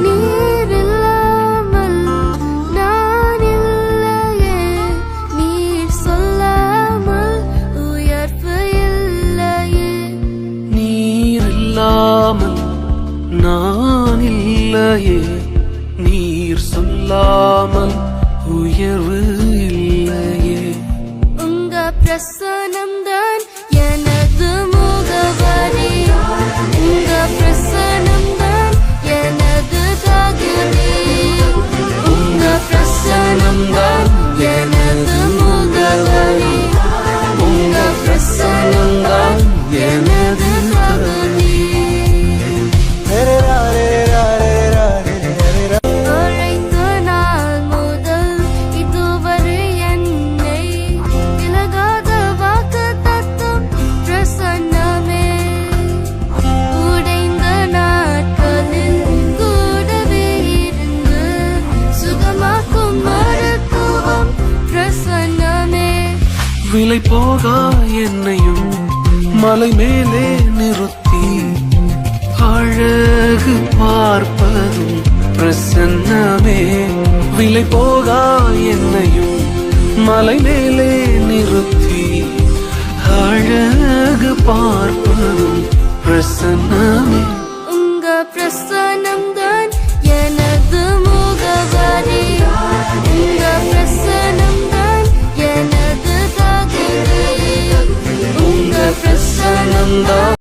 நீர் இல்லாமல் நான் இல்லையே, நீர் சொல்லாமல் உயர்வு இல்லையே. நீர் இல்லாமல் நான் இல்லையே, நீர் சொல்லாமல் உயர்வு இல்லையே. உங்க பிரசனம்தான் எனது முகவரி, உங்க பிரசனம்தான் எனது தகுதி, உங்க பிரசனம்தான் எனது முகவரி, உங்க பிரசனம்தான் எனது தகுதி. அழைத்த நாள் முதல் இதுவரை என்னை விலகாத வாக்குத்தத்தம் பிரசன்னமே. உடைந்த நாட்களில் கூடவே இருந்து சுகமாக்கும் மருத்துவம் பிரசன்னமே. விலை போகா என்னையும் மலை மேலே நிறுத்தி அழகு பார்ப்பதும் பிரசன்னமே. விலை போகா என்னையும் மலை மேலே நிறுத்தி அழகு பார்ப்பதும் பிரசன்னமே. உங்க பிரசன்னம்தான்